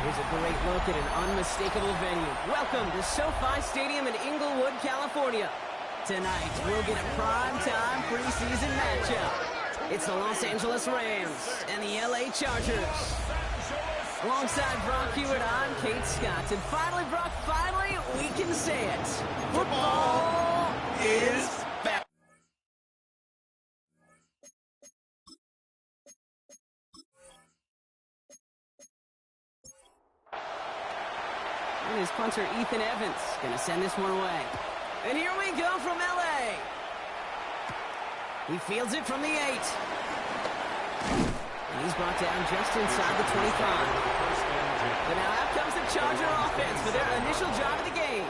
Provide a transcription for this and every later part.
Here's a great look at an unmistakable venue. Welcome to SoFi Stadium in Inglewood, California. Tonight, we'll get a prime-time preseason matchup. It's the Los Angeles Rams and the LA Chargers. Alongside Brock Hewitt, I'm Kate Scott. And finally, Brock, we can say it. Football is back. And his punter, Ethan Evans, going to send this one away. And here we go from LA. He fields it from the 8. And he's brought down just inside the 25. But now out comes the Charger offense for their initial drive of the game.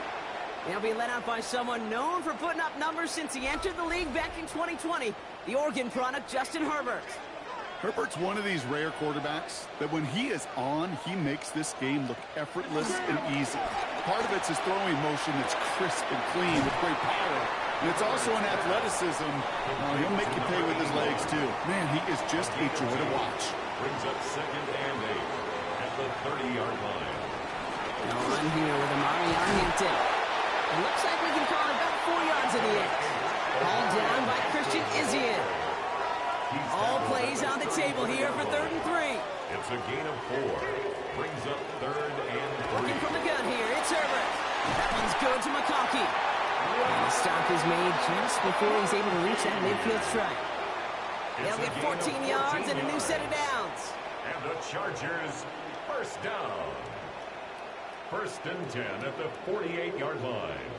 They'll be led out by someone known for putting up numbers since he entered the league back in 2020, the Oregon product, Justin Herbert. Herbert's one of these rare quarterbacks that when he is on, he makes this game look effortless and easy. Part of it's his throwing motion that's crisp and clean with great power. And it's also an athleticism. He'll make you pay with his legs, too. Man, he is just a joy to watch. Brings up 2nd and 8 at the 30-yard line. No run here with Amari on Hampton. It looks like we can call it about 4 yards in the end. Ball down by Christian Izzian. All plays on the table here for 3rd and 3. It's a gain of 4. Brings up 3rd and 3. Working from the gun here, it's Herbert. That one's good to McConkey. And the stop is made just before he's able to reach that midfield strike. They'll get 14 yards and a new set of downs. And the Chargers, first down. 1st and 10 at the 48-yard line.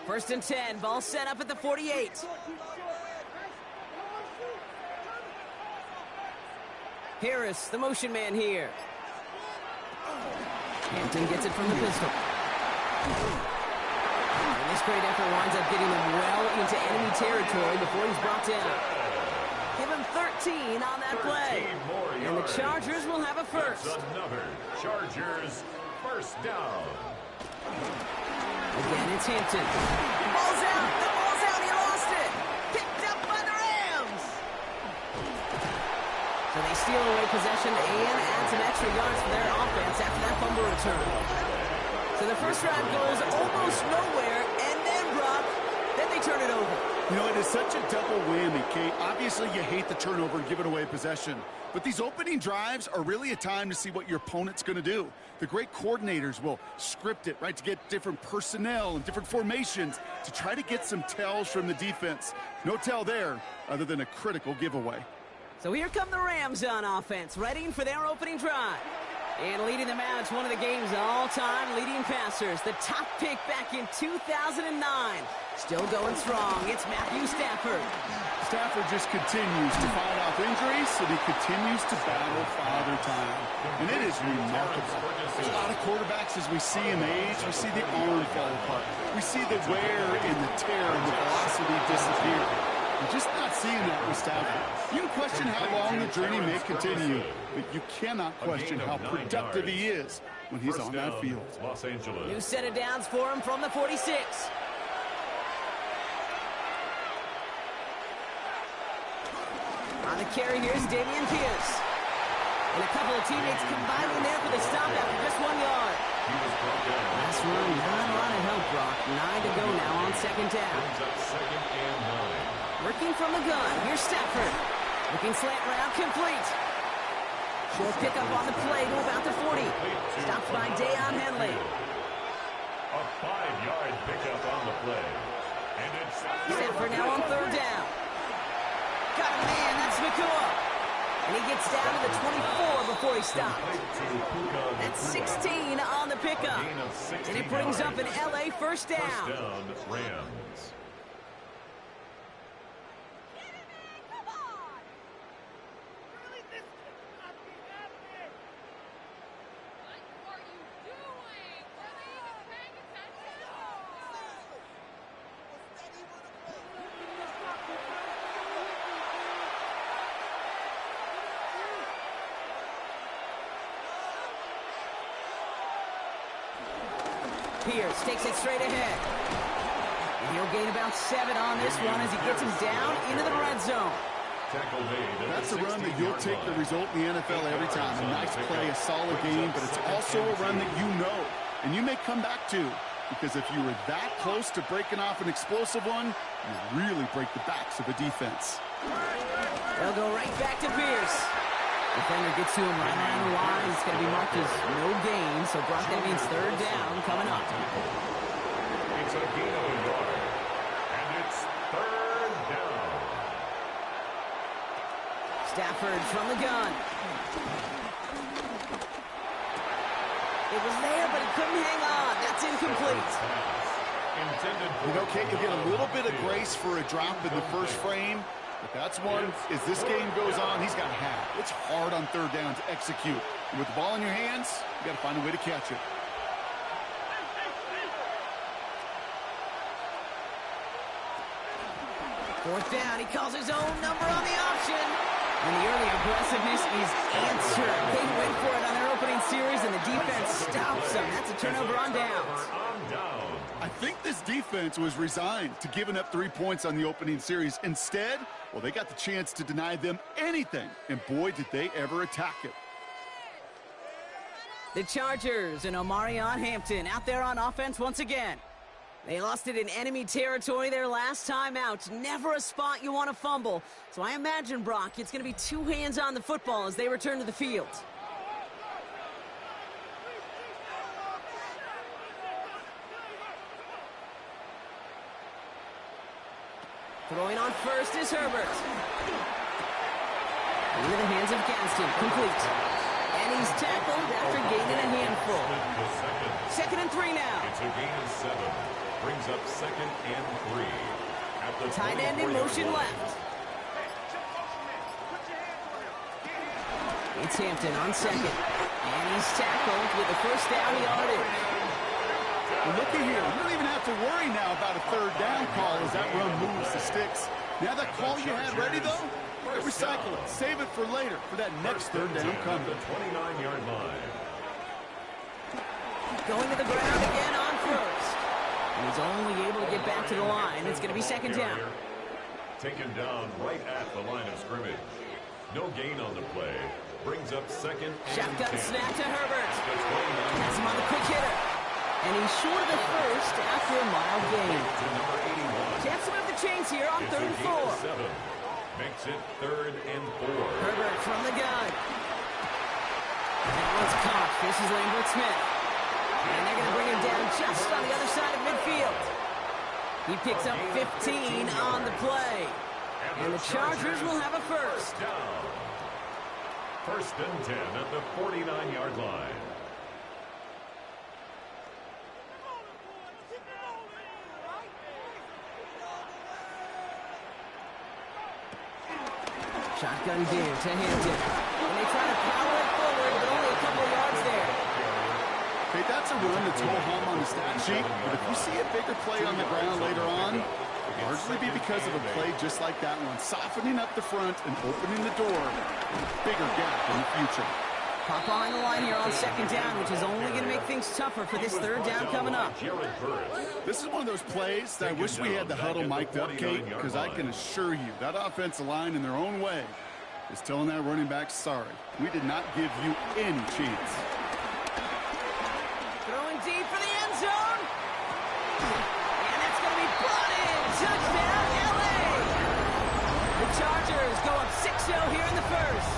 1st and 10, ball set up at the 48. Harris, the motion man here. Hampton gets it from the pistol. And this great effort winds up getting them well into enemy territory before he's brought down. Give him 13 on that play. And the Chargers will have a first. That's another Chargers first down. Again, it's Hampton. Ball's out. The ball's out. He lost it. Picked up by the Rams. So they steal away possession and add some extra yards for their offense after that fumble return. So the first drive goes almost nowhere, and then, Brock, then they turn it over. You know, it is such a double whammy, Kate. Obviously, you hate the turnover and giving away possession. But these opening drives are really a time to see what your opponent's going to do. The great coordinators will script it, right, to get different personnel and different formations to try to get some tells from the defense. No tell there other than a critical giveaway. So here come the Rams on offense, readying for their opening drive. And leading them out, it's one of the game's all-time leading passers. The top pick back in 2009. Still going strong. It's Matthew Stafford. Stafford just continues to fight off injuries, and he continues to battle Father Time. And it is remarkable. There's a lot of quarterbacks as we see him age. We see the arm fall apart. We see the wear and the tear and the velocity disappear. We're just not seeing that with Stafford. You can question how long the journey may continue, but you cannot question how productive he is when he's on that field. Los Angeles. New set of downs for him from the 46. On the carry, here's Dameon Pierce. And a couple of teammates combining there for the stop after just 1 yard. Last run, not a lot of help, Brock. 9 to go now on 2nd down. Second and 9. Working from the gun, here's Stafford. Looking slant route, complete. Short pickup on the play to about the 40. Stopped by Deion Henley. A 5-yard pickup on the play. And it's Stafford now on 3rd down. Got a man, that's Nakua. And he gets down to the 24 before he stops. That's 16 on the pickup. And it brings up an LA first down. First down, Rams. Pierce takes it straight ahead. And he'll gain about 7 on this run as he gets him down into the red zone. That's a run that you'll take the result in the NFL every time. A nice play, a solid game, but it's also a run that you know and you may come back to, because if you were that close to breaking off an explosive one, you really break the backs of the defense. They'll go right back to Pierce. Defender gets to him right around the line. It's going to be marked as no gain, so Brock, that means 3rd down coming up. It's a gain of a yard, and it's 3rd down. Stafford from the gun. It was there, but he couldn't hang on. That's incomplete. You know, Kate, you get a little bit of grace for a drop in the first frame. But that's one, as this game goes on, he's got to have. It's hard on 3rd down to execute. And with the ball in your hands, you got to find a way to catch it. 4th down, he calls his own number on the option. And the early aggressiveness is answered. They went for it on their opening series, and the defense stops them. That's a turnover on downs. I think this defense was resigned to giving up 3 points on the opening series. Instead, well, they got the chance to deny them anything, and boy, did they ever attack it. The Chargers and Omarion Hampton out there on offense once again. They lost it in enemy territory their last time out. Never a spot you want to fumble. So I imagine, Brock, it's going to be 2 hands on the football as they return to the field. Throwing on first is Herbert. Into the hands of Gaston. Complete. And he's tackled after gaining a handful. 2nd and 3 now. It's a gain of 7. Brings up 2nd and 3. At the tight end in motion left. It's Hampton on 2nd. And he's tackled with the first down yardage. Well, look at here. You don't even have to worry now about a 3rd down call as that run moves the sticks. Now that call you had ready, though, recycle it. Save it for later for that next 3rd down coming. The 29-yard line. Going to the ground again on first. He's only able to get back to the line. It's going to be 2nd down. Taken down right at the line of scrimmage. No gain on the play. Brings up 2nd and 10. Shotgun snap to Herbert. Has him on the quick hitter. And he's short of the first after a mild gain. Jets will have the chains here on 3rd and 4. Makes it 3rd and 4. Herbert from the gun. That one's caught. This is Lambert Smith. And they're going to bring him down just on the other side of midfield. He picks up 15 on the play. And the Chargers will have a first. 1st and 10 at the 49-yard line. Shotgun give to Hampton. And they try to power it forward, but only a couple of yards there. Okay, that's a run that's ho-hum on the stat sheet, but if you see a bigger play on the ground later on, it'll largely be because of a play just like that one, softening up the front and opening the door with a bigger gap in the future. Pop behind the line here on 2nd down, which is only going to make things tougher for this 3rd down coming up. This is one of those plays that I wish we had the huddle mic'd up, Kate, because I can assure you that offensive line in their own way is telling that running back, sorry, we did not give you any chance. Throwing deep for the end zone. And that's going to be brought in. Touchdown, L.A. The Chargers go up 6-0 here in the first.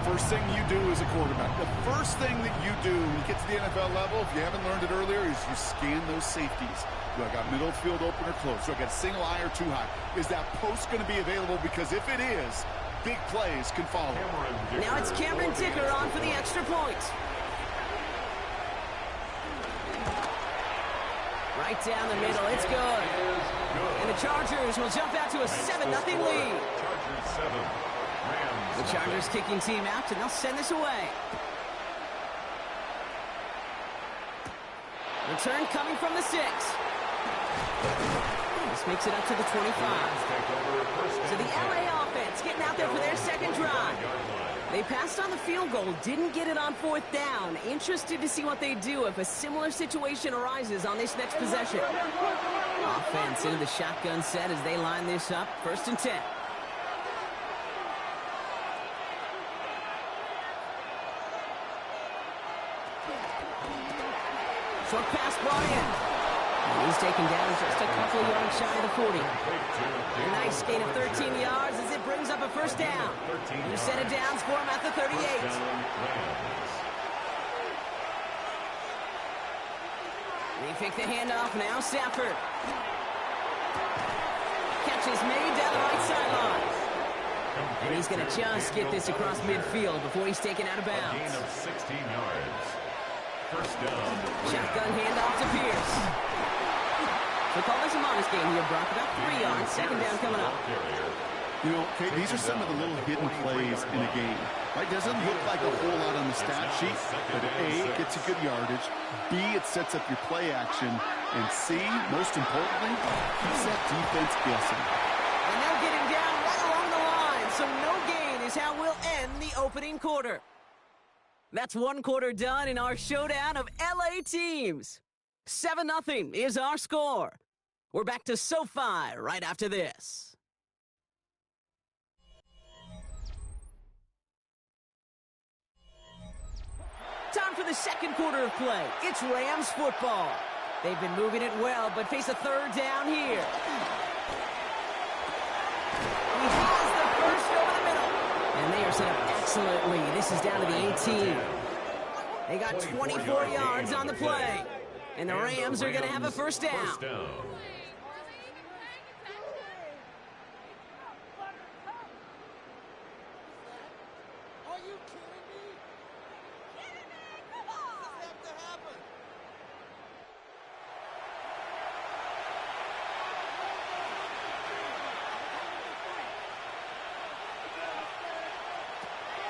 First thing you do as a quarterback, the first thing that you do when you get to the NFL level, if you haven't learned it earlier, is you scan those safeties. Do I got middle field open or close? Do I got single high or too high? Is that post going to be available? Because if it is, big plays can follow. Now it's Cameron Dicker on for the extra point. Right down the middle, it's good. And the Chargers will jump out to a 7-0 lead. Chargers 7. The Chargers kicking team out, and they'll send this away. Return coming from the 6. This makes it up to the 25. So the LA offense getting out there for their 2nd drive. They passed on the field goal, didn't get it on 4th down. Interested to see what they do if a similar situation arises on this next possession. Offense into the shotgun set as they line this up. 1st and 10. Short pass brought in. And he's taken down just a couple of yards shy of the 40. A nice gain of 13 yards as it brings up a 1st down. New set of downs for him at the 38. They fake the handoff now. Stafford. Catch is made down the right sideline. And he's going to just get this across midfield before he's taken out of bounds. Gain of 16 yards. 1st down. Shotgun handoff to Pierce. So call this a modest game here, Brock. About 3 yards. 2nd down coming up. You know, Kate, these are some of the little hidden plays in a game. Right? Doesn't look like a whole lot on the stat sheet, but A, it gets you good yardage. B, it sets up your play action. And C, most importantly, keeps that defense guessing. And they'll get him down right along the line. So no gain is how we'll end the opening quarter. That's one quarter done in our showdown of LA teams. 7-0 is our score. We're back to SoFi right after this. Time for the second quarter of play. It's Rams football. They've been moving it well, but face a third down here. He has the first over the middle. And they are set up excellently. This is down to the 18. They got 24 yards on the play. And the Rams are going to have a first down.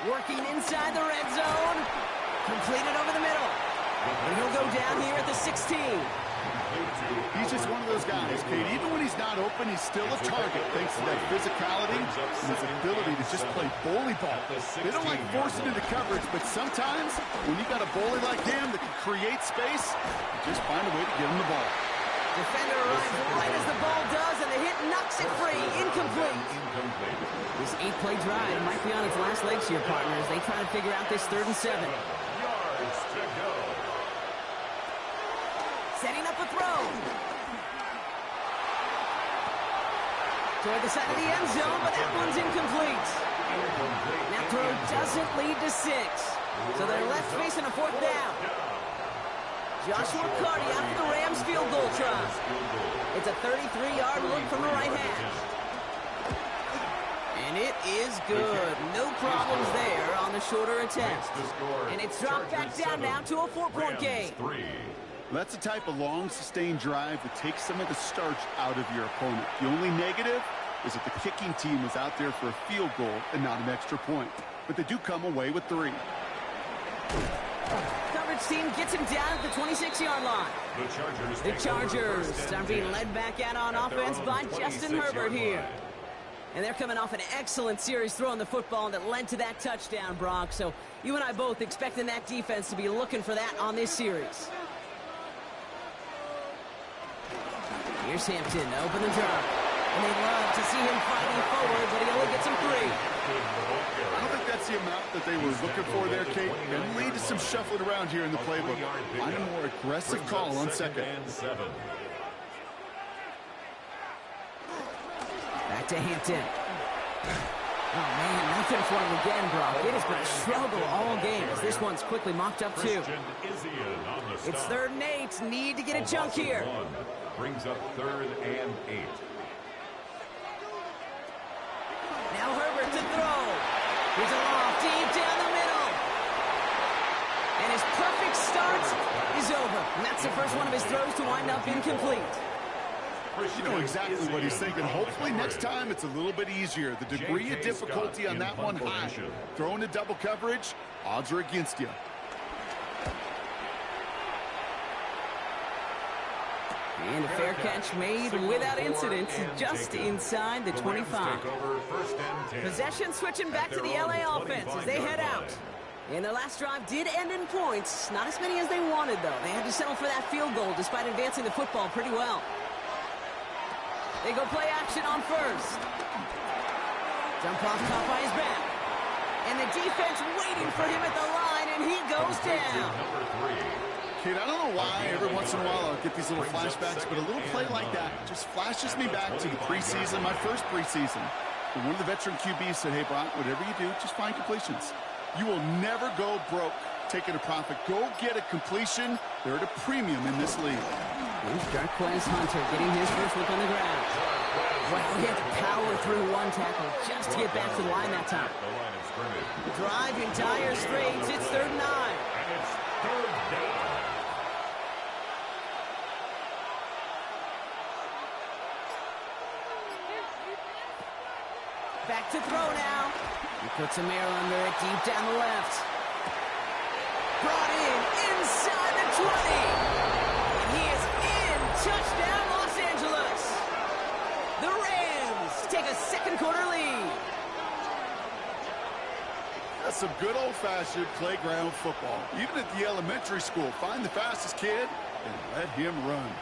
Working inside the red zone. Completed over the middle. And he'll go down here at the 16. He's just one of those guys, Kate. Even when he's not open, he's still a target thanks to that physicality and his ability to just play bully ball. They don't like forcing into coverage, but sometimes when you got a bully like him that can create space, you just find a way to get him the ball. Defender arrives right as the ball does, and the hit knocks it free. Incomplete. This 8-play drive might be on its last legs here, partners. They try to figure out this 3rd and 7. Yards to go. Setting up a throw. Toward the side of the end zone, but that one's incomplete. That throw doesn't lead to 6. So they're left facing a 4th down. Joshua Carty out for the Rams field goal try. It's a 33-yard look from the right hash. And it is good. No problems there on the shorter attempt. And it's dropped back down now to a 4-point game. That's the type of long, sustained drive that takes some of the starch out of your opponent. The only negative is that the kicking team is out there for a field goal and not an extra point. But they do come away with 3. Coverage team gets him down at the 26-yard line. The Chargers are being led back out on offense by Justin Herbert here. And they're coming off an excellent series throwing the football that led to that touchdown, Brock. So you and I both expecting that defense to be looking for that on this series. Here's Hampton to open the drive. And they love to see him fighting forward, but he only gets him 3. I don't think that's the amount that they were looking for there, Kate. It'll lead to some shuffling around here in the playbook. Find a more aggressive call on 2nd. Back to Hampton. Oh, man, nothing for him again, Brock. It has been a struggle all game as this one's quickly mocked up, too. It's 3rd and 8. Need to get a chunk here. Brings up 3rd and 8. Now Herbert to throw. Here's a loft deep down the middle. And his perfect start is over. And that's the first one of his throws to wind up incomplete. You know exactly what he's thinking. Hopefully next time it's a little bit easier. The degree of difficulty on that one high. Throwing to double coverage, odds are against you. And a fair catch made without incident, just inside the 25. Possession switching back to the LA offense as they head out. And their last drive did end in points. Not as many as they wanted, though. They had to settle for that field goal despite advancing the football pretty well. They go play action on 1st. Jump off caught by his back. And the defense waiting for him at the line, and he goes down. Kid, I don't know why every once in a while I'll get these little flashbacks, but a little play like that just flashes me back to the preseason, my first preseason. And one of the veteran QBs said, hey, Brock, whatever you do, just find completions. You will never go broke taking a profit. Go get a completion. They're at a premium in this league. Jarquez Hunter getting his first look on the ground. Well, he had to power through one tackle just to get back to the line that time. Drive in dire straits. It's 3rd and 9. And it's 3rd down. Back to throw now. He puts a mirror under it deep down the left. Brought in inside the 20. And he is in. Touchdown, Los Angeles. The Rams take a second quarter lead. That's some good old-fashioned playground football. Even at the elementary school, find the fastest kid and let him run.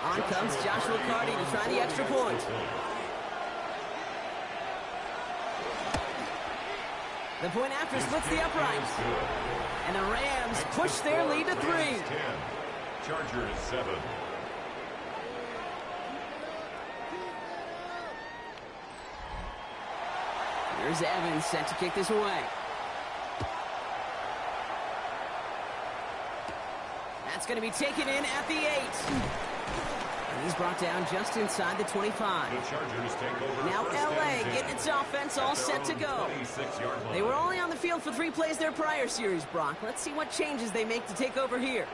On comes Joshua Carty to try the extra point. The point after splits the uprights. And the Rams push their lead to 3. Chargers 7. Here's Evans set to kick this away. That's going to be taken in at the 8. And he's brought down just inside the 25. The Chargers take over. Now LA getting its offense all set to go. They were only on the field for 3 plays their prior series, Brock. Let's see what changes they make to take over here.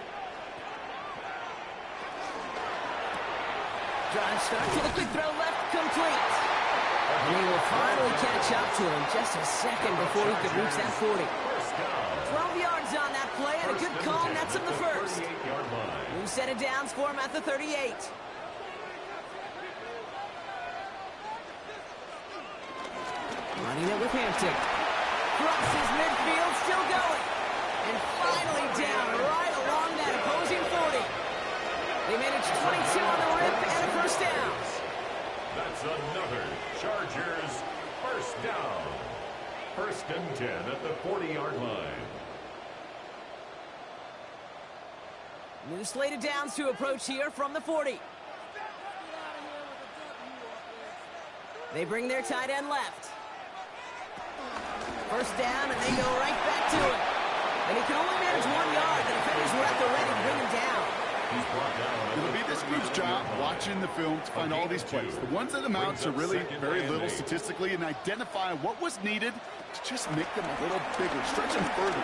Drive start to the quick throw left, complete. And he will finally catch up to him just a second before he could reach that 40. 12 yards on that play and a good call nets him the first. New set of downs for him at the 38. Running it with Hampton. Crosses midfield, still going. And finally down right along that opposing 40. They managed 22 on the rip and a first down. That's another Chargers first down. 1st and 10 at the 40-yard line. New slate of downs to approach here from the 40. They bring their tight end left. First down, and they go right back to it. And he can only manage 1 yard. The defenders were at the ready to bring him down. It'll be this group's job watching the film to find all these plays. The ones that amount to really very little statistically, and identify what was needed to just make them a little bigger, stretch them further.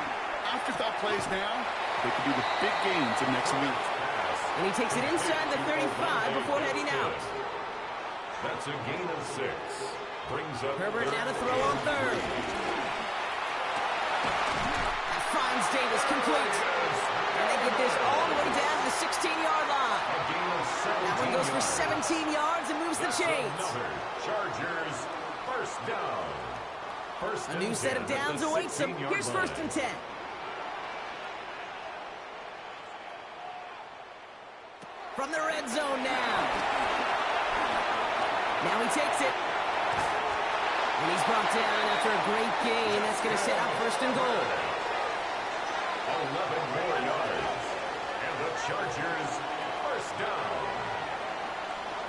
Afterthought plays now, they could be the big gains of next week. And he takes it inside the 35 before heading out. That's a gain of 6. Brings up Herbert now to throw on 3rd. That finds Davis complete. And they get this all the way down to the 16-yard line. That one goes for 17 yards and moves the chains. Chargers first down. A new set of downs awaits them. Here's 1st and 10. From the red zone now. Now he takes it. And he's brought down after a great gain. That's going to set up 1st and goal. 11 more yards. And the Chargers first down.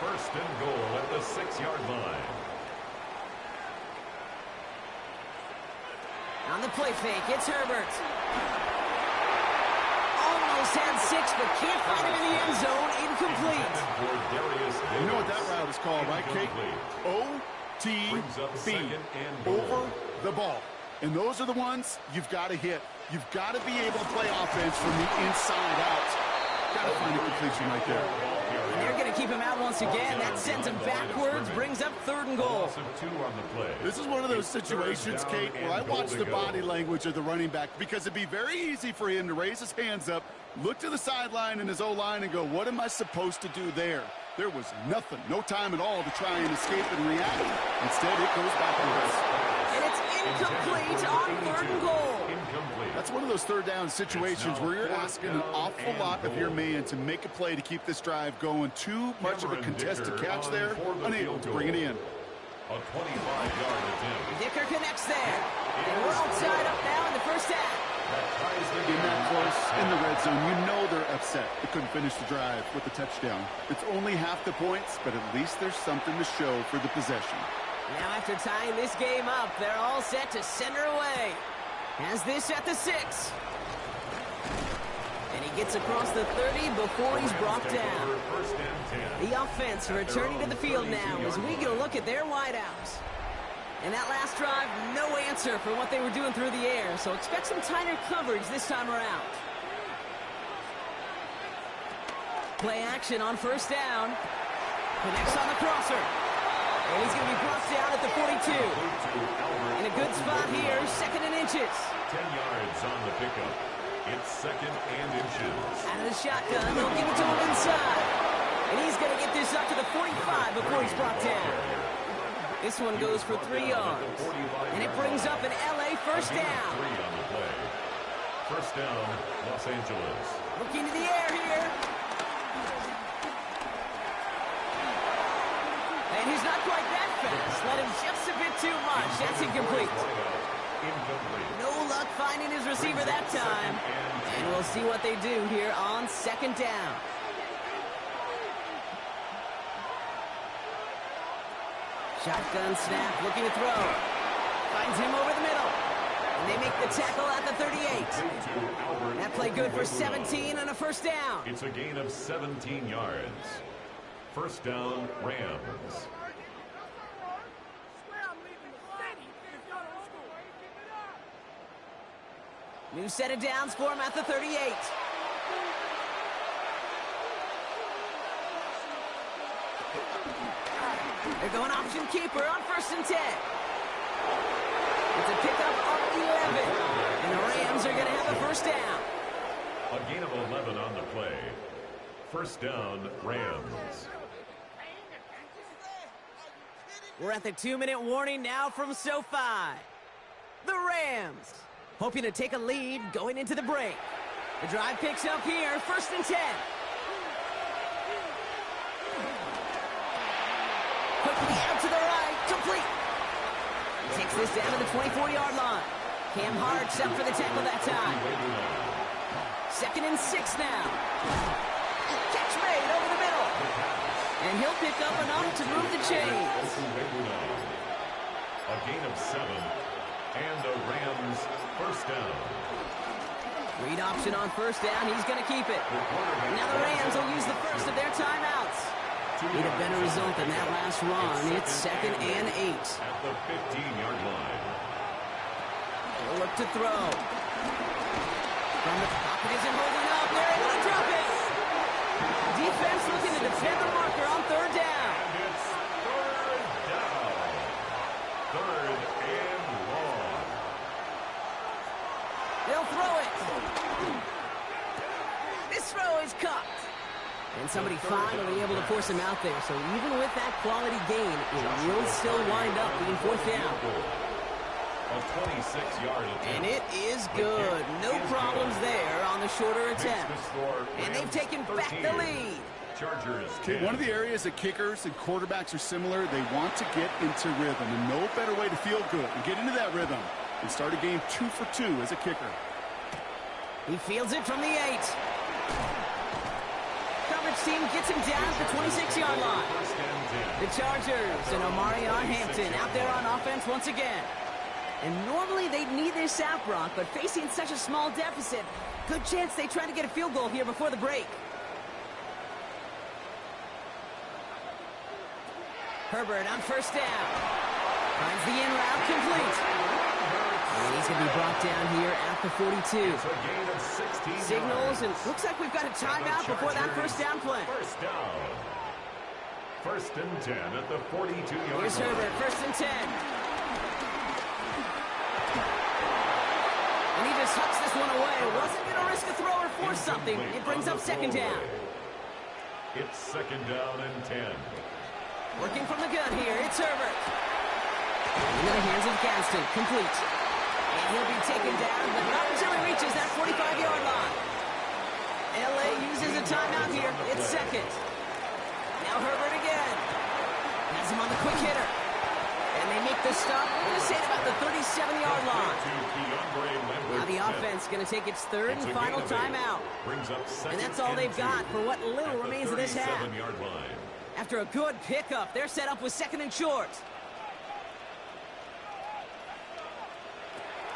1st and goal at the 6-yard line. On the play fake, it's Herbert. Almost had 6, but can't find him in the end zone. Incomplete. You know what that route is called, right, Kate? O-T-B. Over the ball. And those are the ones you've got to hit. You've got to be able to play offense from the inside out. Got to find a completion right there. And they're going to keep him out once again. That sends him backwards, brings up 3rd and goal. This is one of those situations, Kate, where I watch the body language of the running back, because it'd be very easy for him to raise his hands up, look to the sideline in his O-line and go, what am I supposed to do there? There was nothing, no time at all to try and escape and react. Instead, it goes backwards. And it's incomplete on 3rd and goal. That's one of those 3rd down situations where you're asking an awful lot of your man to make a play to keep this drive going. Too much of a contested catch there, unable to bring it in. A 25-yard attempt. Dicker connects there. And we're all tied up now in the first half. In that close, in the red zone, you know they're upset. They couldn't finish the drive with the touchdown. It's only half the points, but at least there's something to show for the possession. Now after tying this game up, they're all set to send her away. Has this at the 6. And he gets across the 30 before he's brought down. The offense returning to the field now as we get a look at their wideouts. And that last drive, no answer for what they were doing through the air, so expect some tighter coverage this time around. Play action on 1st down. Connects on the crosser. And he's going to be brought down at the 42. In a good spot here, 2nd and inches. 10 yards on the pickup. It's second and inches. Out of the shotgun, they'll give it to him inside. And he's going to get this up to the 45 before he's brought down. This one goes for 3 yards. And it brings up an LA first down. 3 on the play. First down, Los Angeles. Looking to the air here. And he's not quite that fast. Let him just a bit too much. That's incomplete. No luck finding his receiver that time. And we'll see what they do here on second down. Shotgun snap, looking to throw. Finds him over the middle. And they make the tackle at the 38. That play good for 17 and a first down. It's a gain of 17 yards. First down, Rams. New set of downs for him at the 38. They're going option keeper on first and 10. It's a pickup of 11. And the Rams are going to have a first down. A gain of 11 on the play. First down, Rams. We're at the 2-minute warning now from SoFi. The Rams hoping to take a lead going into the break. The drive picks up here, first and 10. Quickly out to the right, complete. He takes this down to the 24-yard line. Cam Hart set for the tackle that time. Second and 6 now. Catch made over the middle. And he'll pick up enough to move the chains. A gain of 7. And the Rams first down. Read option on first down. He's going to keep it. Now the Rams will use the first of their timeouts. Need a better result than that last run. It's second and 8. At the 15-yard line. They'll look to throw. From the pocket isn't holding up. They're able to drop it. Defense looking to defend the marker on third down. And it's third down. Third and long. They'll throw it. This throw is caught. And somebody finally able to force him out there. So even with that quality gain, it will still wind up being fourth down. A 26-yard attempt. And it is good. No problems there on the shorter attempt. And they've taken back the lead. Chargers. Okay, one of the areas that kickers and quarterbacks are similar, they want to get into rhythm. And no better way to feel good and get into that rhythm and start a game 2 for 2 as a kicker. He fields it from the 8. Coverage team gets him down at the 26-yard line. The Chargers and Omarion Hampton out there on offense once again. And normally they'd need their sap rock, but facing such a small deficit, good chance they try to get a field goal here before the break. Herbert on first down. Finds the in route complete. And he's going to be brought down here at the 42. Signals, and looks like we've got a timeout before that first down play. First down. First and 10 at the 42-yard line. Here's Herbert, first and 10. And he just hucks this one away. Wasn't going to risk a throw or force something. It brings up second down. It's second down and 10. Working from the gun here, it's Herbert. Into the hands of Gaston, complete. And he'll be taken down, but not until he reaches that 45-yard line. LA uses a timeout here. It's second. Now Herbert again. Has him on the quick hitter. And they make the stop. We're going to say about the 37-yard line. Now the offense going to take its third and final timeout. And that's all they've got for what little remains of this half. After a good pickup, they're set up with second and short.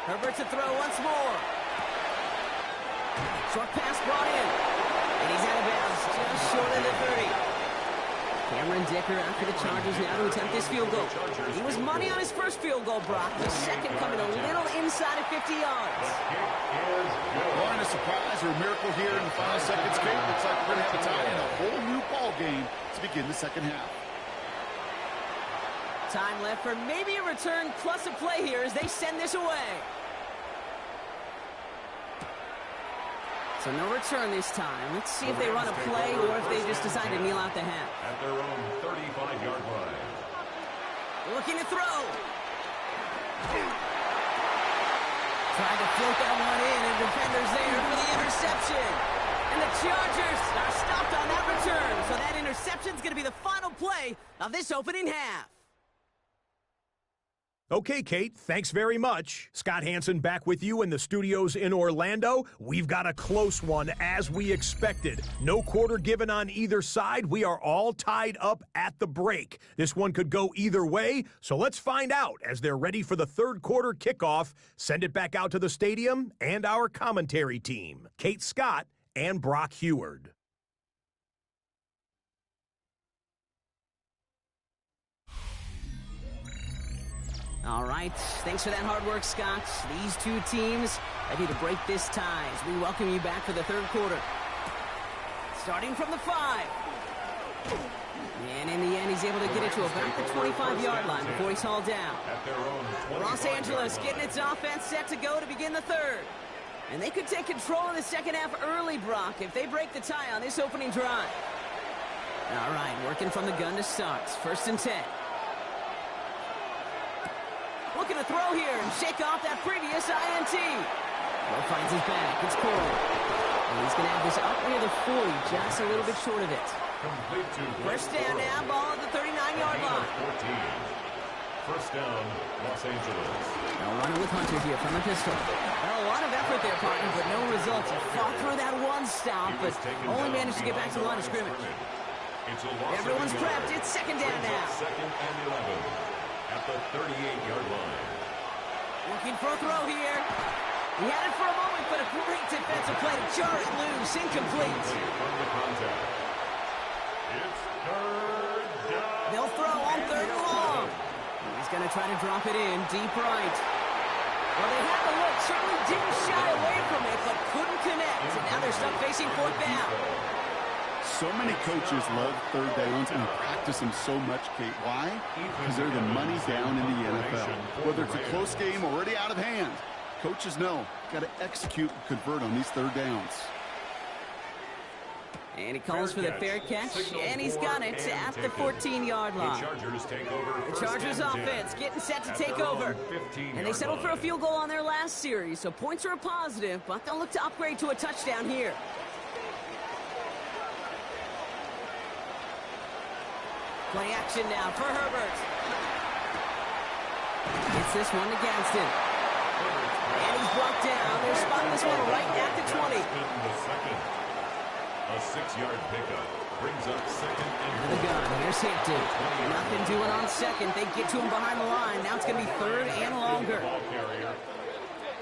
Herbert to throw once more. Short pass brought in. And he's out of bounds, just short of the 30. Cameron Dicker out for the Chargers now to attempt this field goal. He was money on his first field goal, Brock. The second coming a little inside of 50 yards. Barring a surprise or a miracle here in the final seconds, Kate, looks like we're going to have a tie in a whole new ball game to begin the second half. Time left for maybe a return plus a play here as they send this away. So no return this time. Let's see if they run a play or if they just decide to kneel out the half. At their own 35-yard line. Looking to throw. Tried to float that one in, and defender's there for the interception. And the Chargers are stopped on that return. So that interception's going to be the final play of this opening half. Okay, Kate, thanks very much. Scott Hansen back with you in the studios in Orlando. We've got a close one, as we expected. No quarter given on either side. We are all tied up at the break. This one could go either way, so let's find out as they're ready for the third quarter kickoff. Send it back out to the stadium and our commentary team, Kate Scott and Brock Heward. All right, thanks for that hard work, Scott. These two teams ready to break this tie as we welcome you back for the third quarter. Starting from the 5. And in the end, he's able to get it to about the 25-yard line before he's hauled down. Los Angeles getting its offense set to go to begin the third. And they could take control of the second half early, Brock, if they break the tie on this opening drive. All right, working from the gun to start. First and 10. Looking to throw here and shake off that previous INT. Will finds his back. It's Corey. And he's going to have this up near the 40, just a little bit short of it. First down now, ball at the 39-yard line. First down, Los Angeles. Now running with Hunter here from the pistol. Well, a lot of effort there, partner, but no results. He fought through that one stop, but only managed to get back to the line of scrimmage. Everyone's prepped. It's second down now. Second and 11. At the 38-yard line. Looking for a throw here. He had it for a moment, but a great defensive play to jar it loose. Incomplete. From the contact. It's third down. They'll throw on third and long. He's going to try to drop it in deep right. Well, they had the look. Certainly didn't shy away from it, but couldn't connect. And now they're stuck facing fourth down. So many coaches love third downs and practice them so much, Kate. Why? Because they're the money down in the NFL. Whether it's a close game already out of hand, coaches know, got to execute and convert on these third downs. And he calls for the fair catch, and he's got it at the 14-yard line. The Chargers offense getting set to take over. And they settled for a field goal on their last series, so points are a positive, but they'll look to upgrade to a touchdown here. Play action now for Herbert. It's this one to Gadsden. And he's brought down. They're spotting this one right at the 20. A 6-yard pickup brings up second and the gun. Here's Hampton. Nothing doing on second. They get to him behind the line. Now it's going to be third and longer.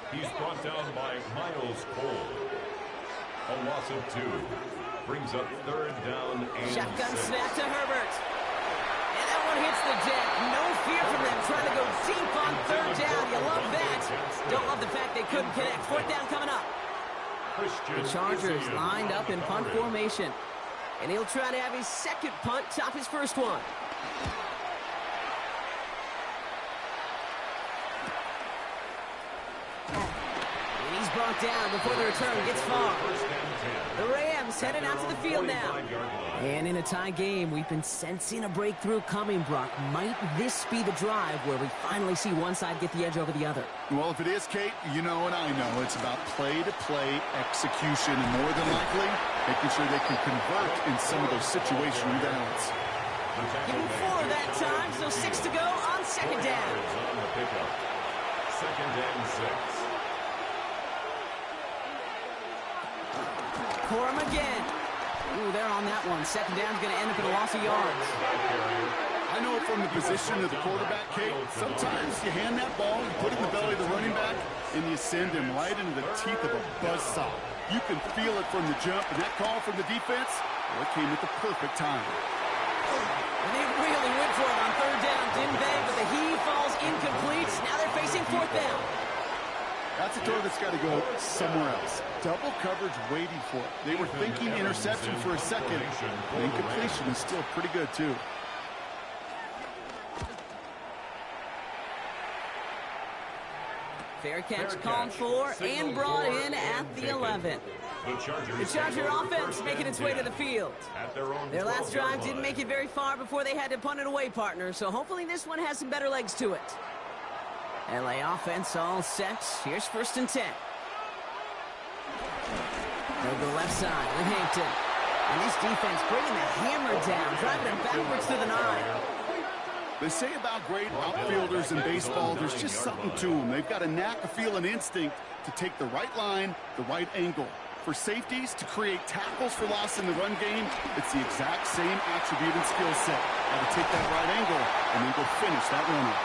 He's brought down by Miles Cole. A loss of 2. Brings up third down and shotgun snap to Herbert. And that one hits the deck. No fear from them trying to go deep on third down. You love that. Don't love the fact they couldn't connect. Fourth down coming up. The Chargers lined up in punt formation. And he'll try to have his second punt top his first one. And he's brought down before the return gets far. The Rams heading out to the field now. And in a tie game, we've been sensing a breakthrough coming, Brock. Might this be the drive where we finally see one side get the edge over the other? Well, if it is, Kate, you know and I know it's about play-to-play execution, and more than likely, making sure they can convert in some of those situational downs. Give him 4 that time, so 6 to go on second down. Second and 6. Corum again. Ooh, they're on that one. Second down's going to end up in a loss of yards. I know from the position of the quarterback, Kate, sometimes you hand that ball, you put it in the belly of the running back, and you send him right into the teeth of a buzzsaw. You can feel it from the jump, and that call from the defense, well, it came at the perfect time. And they really went for it on third down, didn't they? But the heave falls incomplete. Now they're facing fourth down. That's a throw that's got to go somewhere else. Double coverage waiting for it. They were thinking interception for a second. The incompletion is still pretty good, too. Fair catch called for and brought in at the 11. The Charger offense making its way to the field. Their last drive didn't make it very far before they had to punt it away, partner, so hopefully this one has some better legs to it. LA offense all set. Here's 1st and 10. They'll go left side with Hampton. And this defense bringing the hammer down, driving them backwards to the 9. They say about great outfielders in baseball, there's just something to them. They've got a knack, a feel, and instinct to take the right line, the right angle. For safeties, to create tackles for loss in the run game, it's the exact same attribute and skill set. Got to take that right angle and then go finish that runner.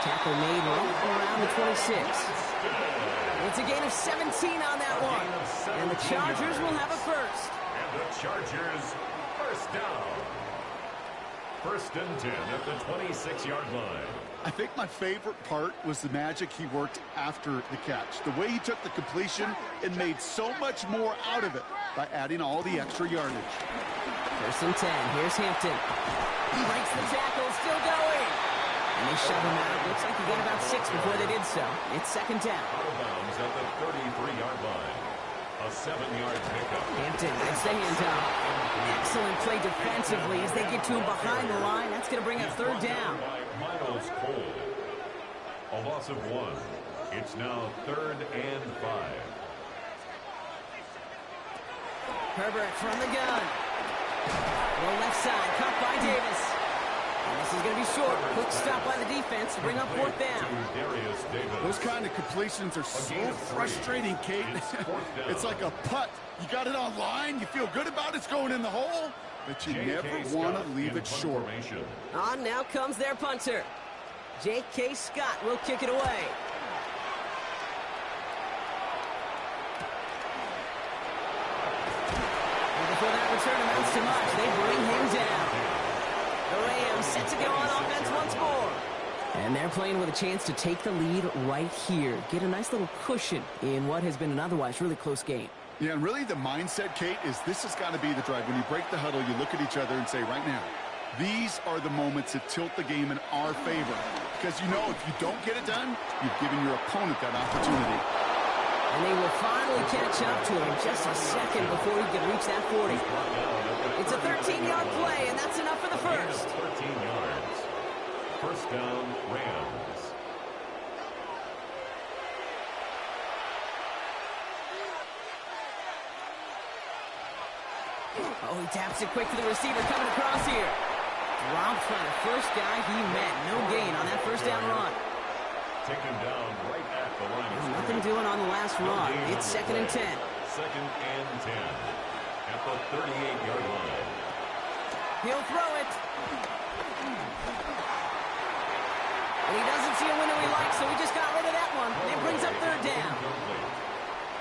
Tackle made right around the 26. It's a gain of 17 on that one. And the Chargers will have a first. And the Chargers first down. 1st and 10 at the 26-yard line. I think my favorite part was the magic he worked after the catch. The way he took the completion and made so much more out of it by adding all the extra yardage. 1st and 10. Here's Hampton. He breaks the tackle, still going. And they shove him out. Looks like he got about 6 before they did so. It's 2nd down. Out of bounds at the 33-yard line. A 7-yard pickup. Hampton gets the handoff. Excellent play defensively as they get to him behind the line. That's going to bring up 3rd down. Miles Cole. A loss of 1. It's now 3rd and 5. Herbert from the gun. Well, left side, caught by Davis. And this is going to be short. Quick stop by the defense to bring up 4th down. Those kind of completions are so frustrating, Kate. It's like a putt. You got it on line, you feel good about it's going in the hole, but you never want to leave it short. On now comes their punter. J.K. Scott will kick it away. And before that return amounts to much, they bring him down. The Rams set to go on offense once more. And they're playing with a chance to take the lead right here. Get a nice little cushion in what has been an otherwise really close game. Yeah, and really the mindset, Kate, is this has got to be the drive. When you break the huddle, you look at each other and say, right now, these are the moments that tilt the game in our favor. Because you know if you don't get it done, you've given your opponent that opportunity. And they will finally catch up to him just a second before he can reach that 40. It's a 13-yard play, and that's enough for the first. 13 yards. 1st down, Rams. Oh, he taps it quick to the receiver coming across here. Dropped by the first guy he met. No gain on that 1st down run. Taken down right at the line of scrimmage. Nothing doing on the last run. It's 2nd and 10. 2nd and 10 at the 38-yard line. He'll throw it. And he doesn't see a window he likes, so he just got rid of that one. It brings up 3rd down.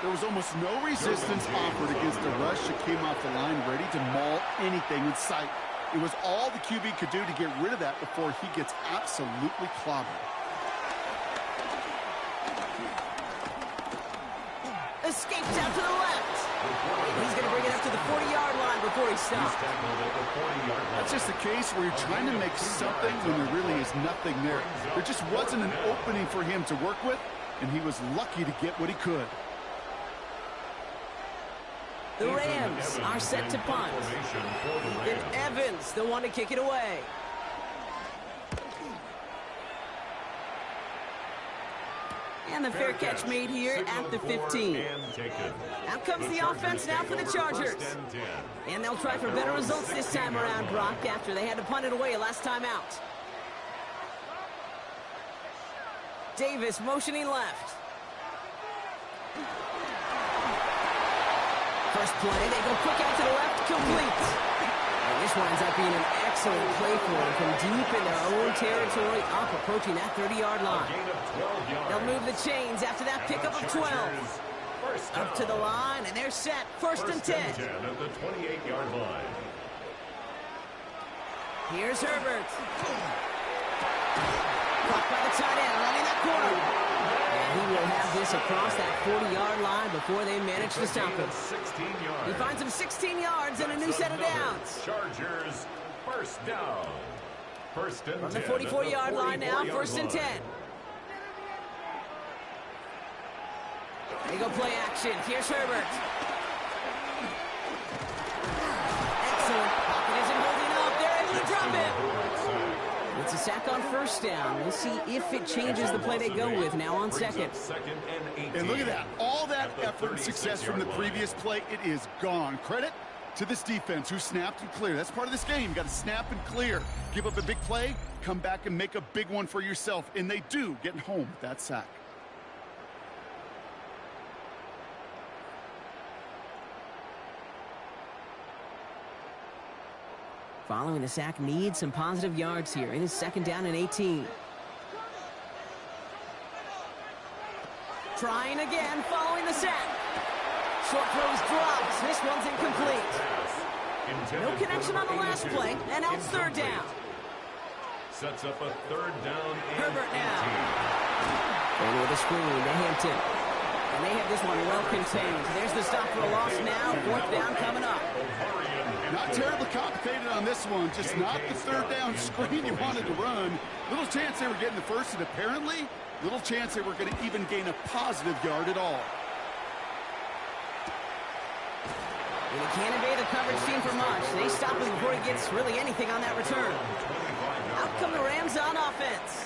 There was almost no resistance offered against the rush that came off the line ready to maul anything in sight. It was all the QB could do to get rid of that before he gets absolutely clobbered. Escapes out to the left. He's going to bring it up to the 40-yard line before he stops. That's just the case where you're trying to make something when there really is nothing there. There just wasn't an opening for him to work with, and he was lucky to get what he could. The Rams are set to punt. Ethan Evans, the one to kick it away. And the fair catch made here at the 15. Out comes the offense now for the Chargers. And they'll try for better results this time around, Brock, after they had to punt it away last time out. Davis motioning left. First play, they go quick out to the left, complete. And this winds up being an excellent play for them from deep in their own territory, up approaching that 30-yard line. They'll move the chains after that pickup of 12. Up to the line, and they're set. 1st and 10. At the 28-yard line. Here's Herbert. Caught by the tight end, running that corner. He will have this across that 40-yard line before they manage to stop him. He finds him 16 yards and a new set of downs. Chargers, 1st down. 1st and 10. From the 44-yard line now, 1st and 10. They go play action. Here's Herbert. Excellent. Pocket isn't holding up. They're able to drop it. It's a sack on first down. We'll see if it changes the play they go with now on second. And look at that. All that effort and success from the previous play, it is gone. Credit to this defense who snapped and cleared. That's part of this game. You got to snap and clear. Give up a big play, come back and make a big one for yourself. And they do, getting home with that sack. Following the sack needs some positive yards here. It is second down and 18. Trying again following the sack. Short throws drops. This one's incomplete. No connection on the last play, and now it's third down. Sets up a third down and Herbert 18. now. Going with a screen to Hampton. And they have this one well contained. There's the stop for a loss now. Fourth down coming up. Not terribly complicated on this one. Just not the third down screen you wanted to run. Little chance they were getting the first, and apparently little chance they were going to even gain a positive yard at all. And he can't evade the coverage team for much. They stop him before he gets really anything on that return. Out come the Rams on offense.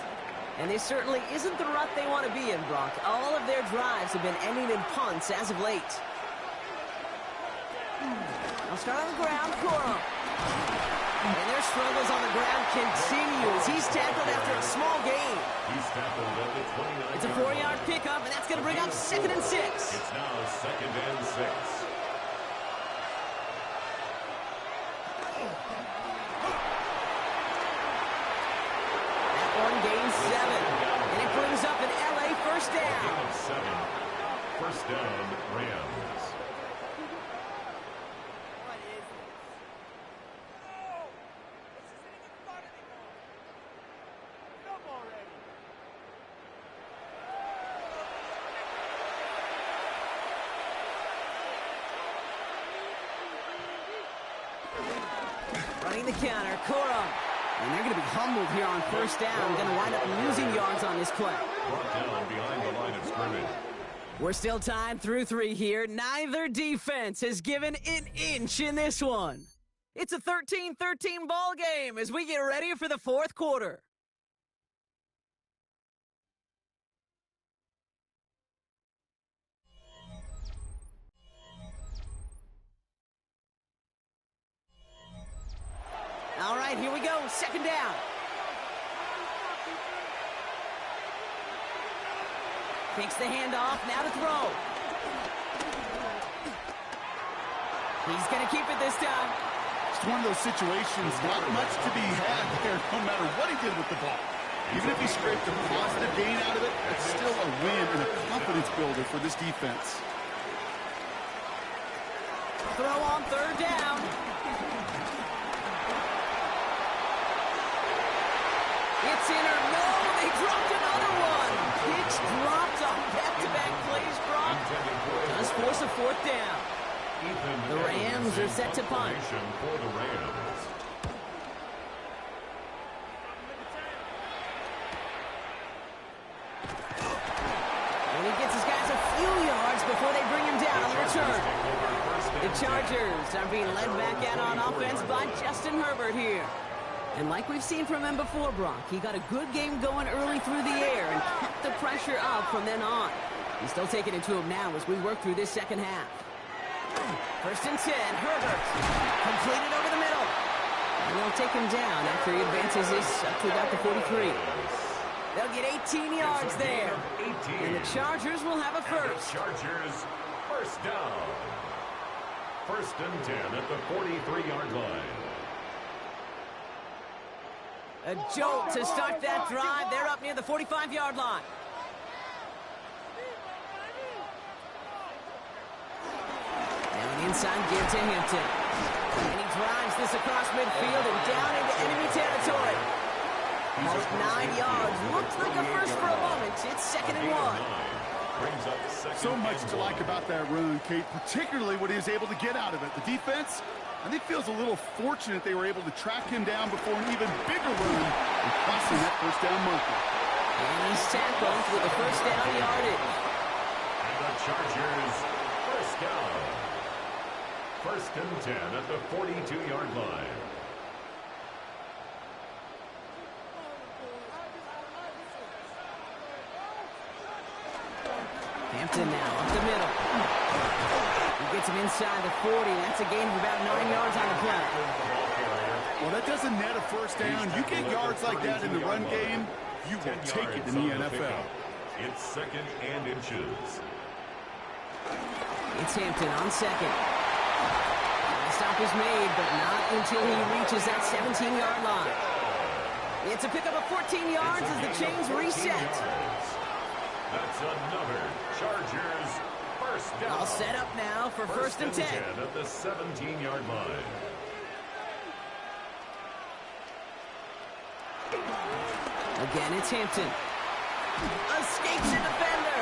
And this certainly isn't the rut they want to be in, Brock. All of their drives have been ending in punts as of late. I'll start on the ground, Corum. And their struggles on the ground continue as he's tackled after a small gain. He's tackled at the 29. It's a 4-yard pickup, and that's going to bring up second and 6. It's now second and 6. That one gains 7, and it brings up an LA first down. Gain of 7. First down, Rams. Running the counter, Corum. And they're going to be humbled here on first down. Going to wind up losing yards on this play. Brought down behind the line of scrimmage. We're still tied through 3 here. Neither defense has given an inch in this one. It's a 13-13 ball game as we get ready for the fourth quarter. All right, here we go. Second down. Takes the handoff, now to throw. He's going to keep it this time. It's one of those situations, not much to be had there, no matter what he did with the ball. Even if he scraped a positive gain out of it, that's still a win and a confidence builder for this defense. Throw on third down. It's in or no, they dropped another one. Hicks dropped on back-to-back plays, Brock. Does force a fourth down. The Rams are set to punt. For the Rams. And he gets his guys a few yards before they bring him down on the return. The Chargers are being led back out on offense by Justin Herbert here. And like we've seen from him before, Brock, he got a good game going early through the air and kept the pressure up from then on. He's still taking it to him now as we work through this second half. First and 10, Herbert. Completed over the middle. And they'll take him down after he advances this up to about the 43. They'll get 18 yards there. And the Chargers will have a first. Chargers, first down. First and 10 at the 43-yard line. A jolt to start that drive. They're up near the 45-yard line. Now an inside give to Hampton. And he drives this across midfield and down into enemy territory. Almost 9 yards. Looked like a first for a moment. It's second and 1. So much to like about that run, Kate, particularly what he was able to get out of it. The defense, I think, feels a little fortunate they were able to track him down before an even bigger run and crossing that first down marker. And he's tackled with the first down yardage. And the Chargers, first down. 1st and 10 at the 42-yard line. Hampton now up the middle. He gets him inside the 40. That's a gain of about 9 yards on the play. Well, that doesn't net a first down. You get yards like that in the run game, you will take it in the NFL. It's 2nd and inches. It's Hampton on 2nd. The stop is made, but not until he reaches that 17-yard line. It's a pickup of 14 yards as the chains reset. That's another Chargers first down. All set up now for 1st and 10. At the 17-yard line. Again, it's Hampton. Escapes a defender.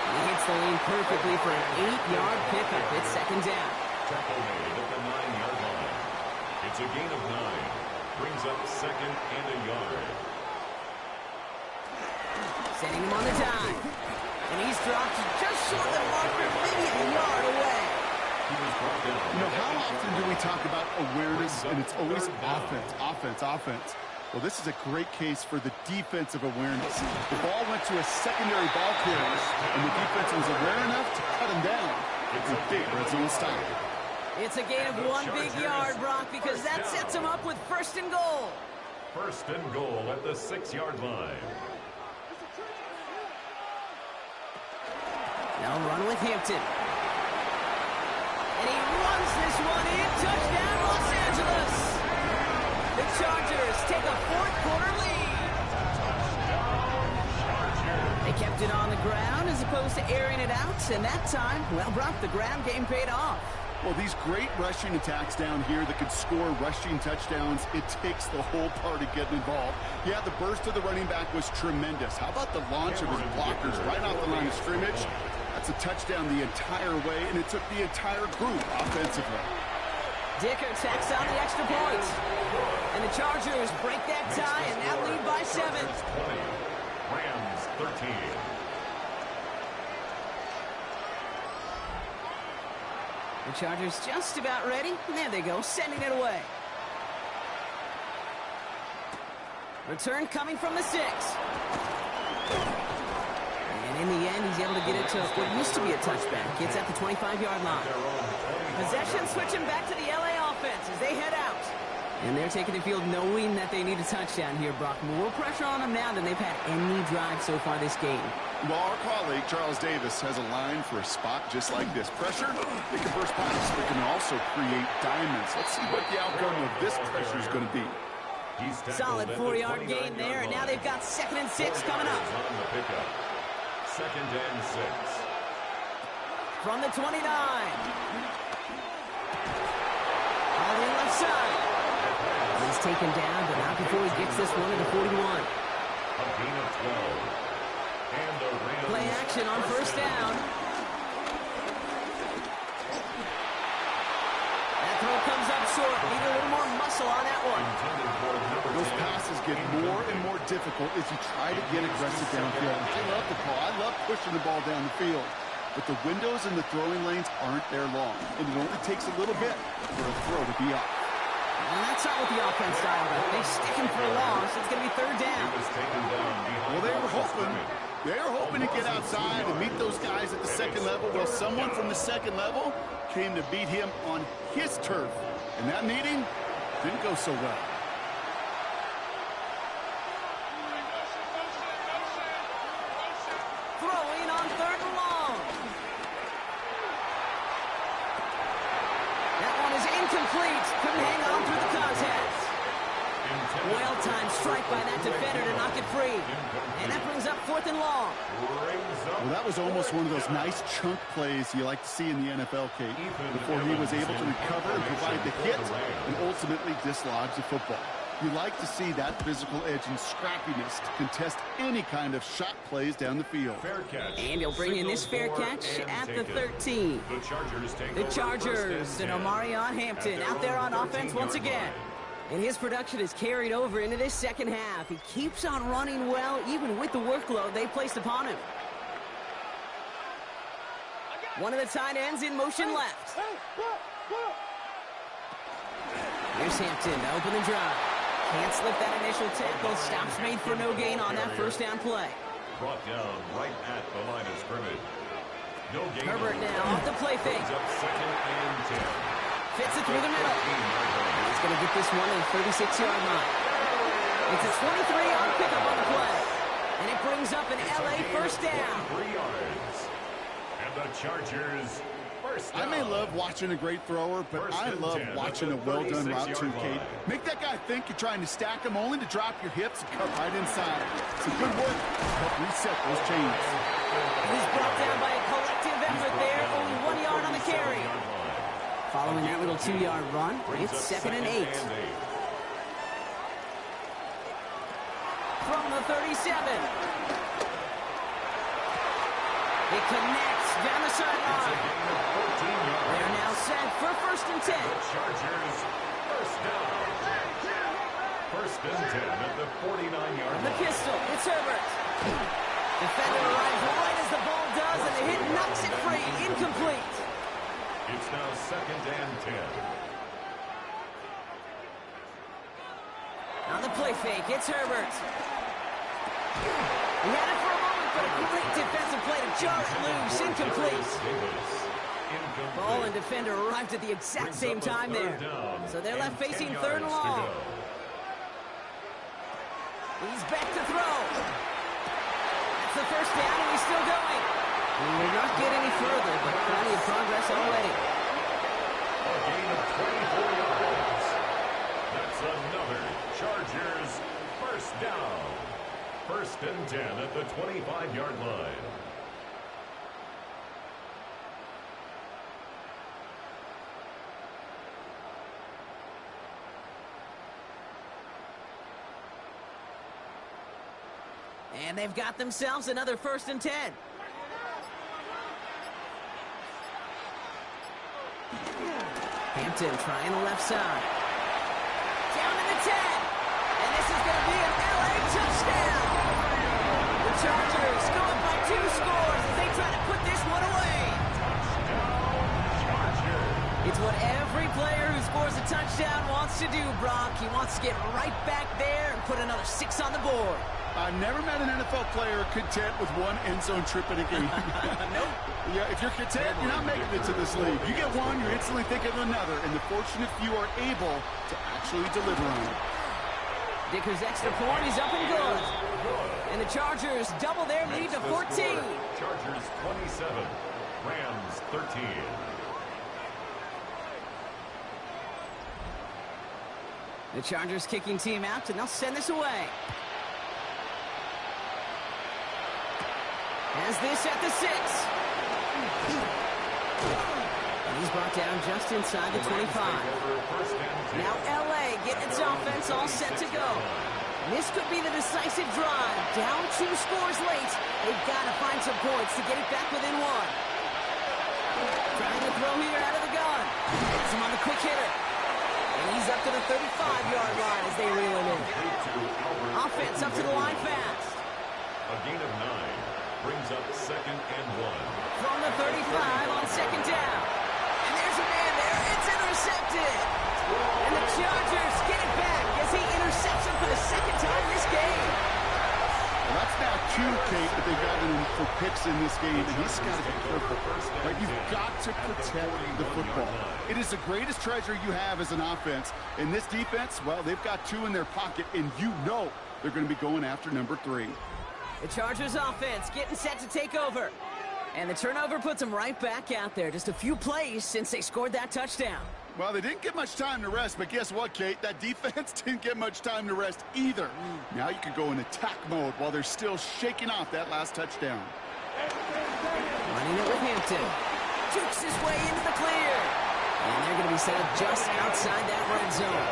He hits the lane perfectly for an 8-yard pickup. It's 2nd down. Tackle made at the 9-yard line. It's a gain of 9. Brings up 2nd and a yard. Sending him on the dime. And he's dropped just short of the marker, maybe a yard away. He was brought down. You know, how often do we talk about awareness, and it's always offense, offense, offense? Well, this is a great case for the defensive awareness. The ball went to a secondary ball carrier, and the defense was aware enough to cut him down. It's a big red zone stop. It's a gain of 1 big yard, Brock, because that sets him up with 1st and goal. 1st and goal at the 6-yard line. Now run with Hampton. And he runs this one in. Touchdown, Los Angeles. The Chargers take a 4th-quarter lead. They kept it on the ground as opposed to airing it out. And that time, well, Brock, the ground game paid off. Well, these great rushing attacks down here that could score rushing touchdowns, it takes the whole party getting involved. Yeah, the burst of the running back was tremendous. How about the launch of his blockers right off the line of scrimmage? That's a touchdown the entire way, and it took the entire group offensively. Dicker tacks on the extra point. And the Chargers break that tie and now lead by 7. 20, Rams 13. The Chargers just about ready. There they go, sending it away. Return coming from the 6. And in the end, he's able to get it to what used to be a touchback. It's at the 25-yard line. Possession switching back to the LA offense as they head out. And they're taking the field knowing that they need a touchdown here, Brock. More pressure on them now than they've had any drive so far this game. Well, our colleague, Charles Davis, has a line for a spot just like this. Pressure, it can burst pipes, but it can also create diamonds. Let's see what the outcome of this pressure is going to be. Solid 4-yard gain there, and now they've got 2nd and 6 coming up. 2nd and 6. From the 29. All in left side. He's taken down, but not before he gets this one to the 41. A gain of 12. And the Rams. Play action on 1st down. That throw comes up short. Need a little more muscle on that one. Those passes get more and more difficult as you try to get aggressive downfield. I love the call. I love pushing the ball down the field. But the windows in the throwing lanes aren't there long. And it only takes a little bit for a throw to be off. And that's not what the offense style does. They stick him for a loss. It's going to be 3rd down. Well, they were hoping. They were hoping to get outside and meet those guys at the 2nd level. Well, someone from the 2nd level came to beat him on his turf. And that meeting didn't go so well. Throwing on 3rd and long. That one is incomplete. Couldn't hang on through the contact. Well-timed strike by that defender to knock it free. And that brings up 4th and long. Well, that was almost one of those nice chunk plays you like to see in the NFL, Kate, before he was able to recover and provide the hit and ultimately dislodge the football. You like to see that physical edge and scrappiness to contest any kind of shot plays down the field. And he'll bring in this fair catch at the 13. The Chargers and Omarion Hampton out there on offense once again. And his production is carried over into this 2nd half. He keeps on running well, even with the workload they placed upon him. One of the tight ends in motion left. Here's Hampton to open the drive. Can't slip that initial tackle. Stops made for no gain on that first down play. Brought down right at the line of scrimmage. No gain. Herbert now off the play fake. Up second and 10. Fits it through the middle. He's going to get this one at the 36-yard line. It's a 23-yard pickup on the play. And it brings up an LA first down. 3 yards. And the Chargers first down. I may love watching a great thrower, but I love watching a well-done route too, Kate. Make that guy think you're trying to stack him only to drop your hips and cut right inside. Some good work to help reset those chains. He's brought down by a collective effort there. Only 1 yard on the carry. Following that little 2-yard run, it's 2nd and 8. From the 37. It connects down the sideline. They're now set for 1st and 10. Chargers first down. 1st and 10 at the 49-yard line. The pistol, it's Herbert. Defender arrives right as the ball does, and the hit knocks it free. Incomplete. It's now 2nd and 10. On the play fake, it's Herbert. He had it for a moment, but a great defensive play to jar it loose. Incomplete. Ball and defender arrived at the exact same time there. So they're left facing 3rd and long. He's back to throw. That's the first down, and he's still going. He will not get any further, but plenty of progress already. A gain of 24 yards. That's another Chargers first down. 1st and 10 at the 25-yard line. And they've got themselves another 1st and 10. Hampton trying the left side. Down to the 10. And this is going to be an LA touchdown. The Chargers go up by 2 scores as they try to put this one away. It's what every player who scores a touchdown wants to do, Brock. He wants to get right back there and put another 6 on the board. I've never met an NFL player content with 1 end zone trip in a game. Nope. Yeah, if you're content, you're not making it to this league. You get one, you're instantly thinking of another, and the fortunate few are able to actually deliver on it. Dicker's extra point is up and good. And the Chargers double their lead to 14. Chargers 27, Rams 13. The Chargers kicking team out, and they'll send this away. Has this at the 6. And he's brought down just inside the 25. Now LA getting its offense all set to go. This could be the decisive drive. Down 2 scores late. They've got to find some points to get it back within 1. Trying to throw here out of the gun. Gets him on the quick hitter. And he's up to the 35-yard line as they reel him in. Offense up to the line fast. A gain of 9. Brings up 2nd and 1. From the 35 on 2nd down. And there's a man there. It's intercepted. And the Chargers get it back as he intercepts him for the 2nd time this game. Well, that's now 2, Kate, that they've gotten him for picks in this game, and he's got to be careful. Right? You've got to protect the football. It is the greatest treasure you have as an offense. And this defense, well, they've got 2 in their pocket, and you know they're going to be going after number 3. The Chargers offense getting set to take over. And the turnover puts them right back out there. Just a few plays since they scored that touchdown. Well, they didn't get much time to rest, but guess what, Kate? That defense didn't get much time to rest either. Now you can go in attack mode while they're still shaking off that last touchdown. Running it with Hampton. Jukes his way into the clear. And they're going to be set up just outside that red zone.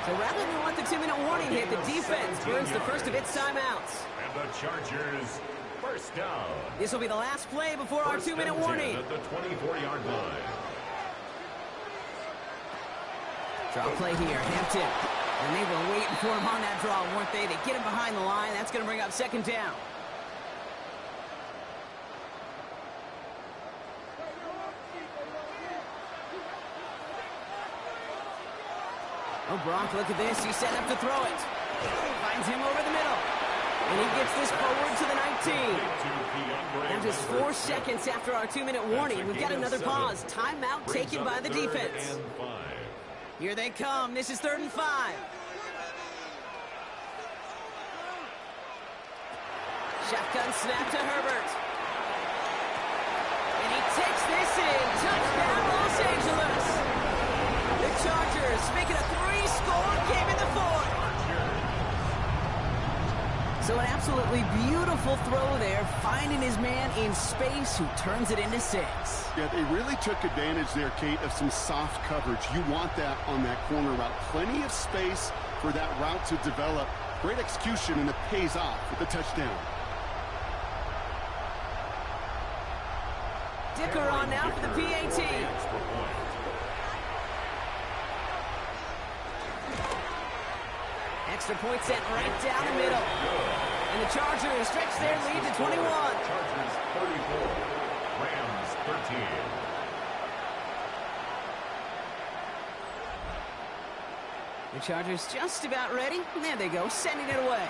So rather than let the 2-minute warning hit, the defense burns the first of its timeouts. And the Chargers first down. This will be the last play before our 2-minute warning. At the 24-yard line. Draw play here, Hampton. And they were waiting for him on that draw, weren't they? They get him behind the line. That's going to bring up 2nd down. Oh, Brock, look at this. He's set up to throw it. Finds him over the middle. And he gets this forward to the 19. Now just 4 seconds after our 2-minute warning, we've got another pause. Timeout taken by the defense. Here they come. This is 3rd and 5. Shotgun snap to Herbert. And he takes this in. Touchdown, Los Angeles. The Chargers making a 3-score game in the 4th. So an absolutely beautiful throw there, finding his man in space who turns it into 6. Yeah, they really took advantage there, Kate, of some soft coverage. You want that on that corner route. Plenty of space for that route to develop. Great execution, and it pays off with the touchdown. Dicker on now for the PAT. Extra point set right down the middle. And the Chargers stretch their lead to 21. Chargers 34, Rams 13. The Chargers just about ready. And there they go, sending it away.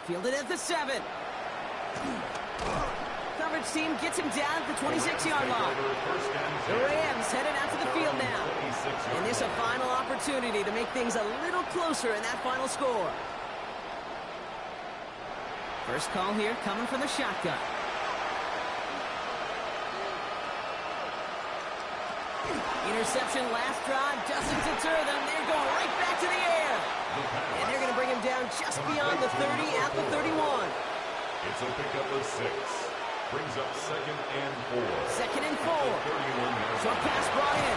Fielded at the 7. Coverage team gets him down at the 26-yard line. The Rams headed out to the field now. And this a final opportunity to make things a little closer in that final score. First call here coming from the shotgun. Interception last drive doesn't deter them. They're going right back to the air. And they're going to bring him down just beyond the 30 at the 31. It's a pickup of 6. Brings up 2nd and 4. 2nd and 4. Short pass brought in.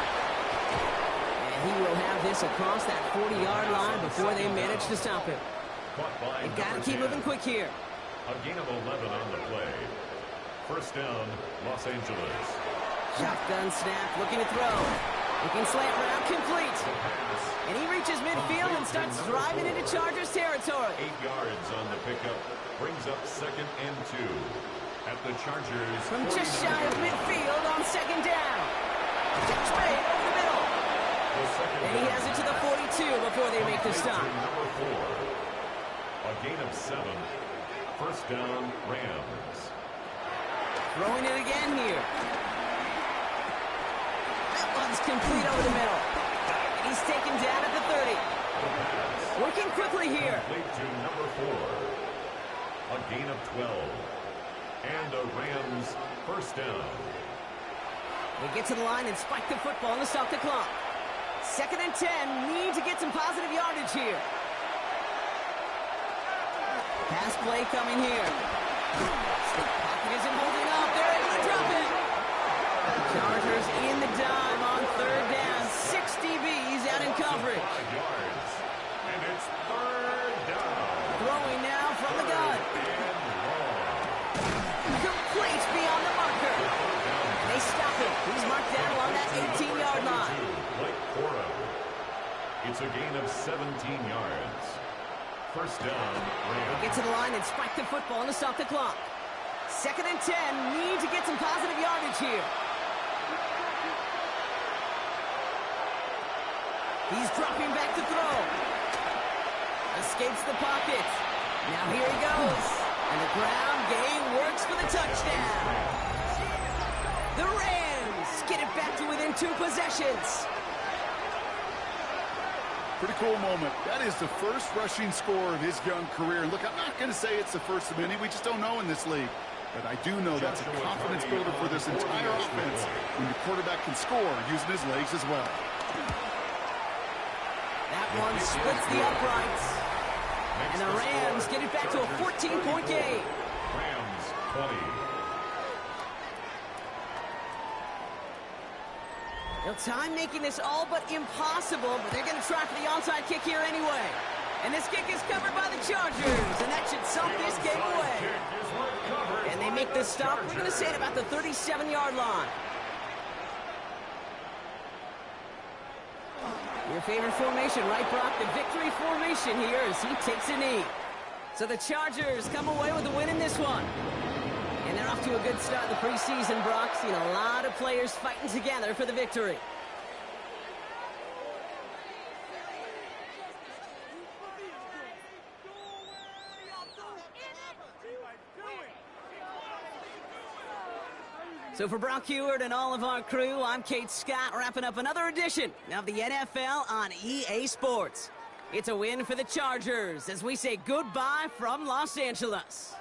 And he will have this across that 40-yard line before they manage to stop him. They've got to keep moving quick here. A gain of 11 on the play. First down, Los Angeles. Shotgun snap, looking to throw. Looking slant route, complete. And he reaches midfield and starts driving into Chargers territory. 8 yards on the pickup. Brings up 2nd and 2. At the Chargers. From just shy of midfield on 2nd down. Catch made over the middle. And he has it to the 42 before they make the stop. Number 4. A gain of 7. First down, Rams. Throwing it again here. That one's complete over the middle. And he's taken down at the 30. Working quickly here. Complete to number 4. A gain of 12. And a Rams first down. They get to the line and spike the football and stop the clock. 2nd and 10. Need to get some positive yardage here. Pass play coming here. Stick pocket isn't holding up. They're able to drop it. Chargers in the dime on 3rd down. 6 DBs out in coverage. 5 yards. And it's 3rd down. Throwing now from the gun. Complete beyond the marker. They stop him. He's marked down along that 18-yard line. It's a gain of 17 yards. First down, Rams. They get to the line and spike the football to stop the clock. 2nd and 10. Need to get some positive yardage here. He's dropping back to throw. Escapes the pocket. Now here he goes. And the ground game works for the touchdown. The Rams get it back to within 2 possessions. Pretty cool moment. That is the first rushing score of his young career. And look, I'm not going to say it's the first of many. We just don't know in this league. But I do know that's a confidence builder for this entire offense when the quarterback can score using his legs as well. That one splits the uprights. And the Rams get it back to a 14-point game. Rams 20. Now, time making this all but impossible, but they're going to try for the onside kick here anyway. And this kick is covered by the Chargers, and that should salt this game away. And they make the stop, we're going to say at about the 37-yard line. Your favorite formation, right, Brock? The victory formation here as he takes a knee. So the Chargers come away with a win in this one. And they're off to a good start in the preseason, Brock. Seen a lot of players fighting together for the victory. So for Brock Heward and all of our crew, I'm Kate Scott, wrapping up another edition of the NFL on EA Sports. It's a win for the Chargers as we say goodbye from Los Angeles.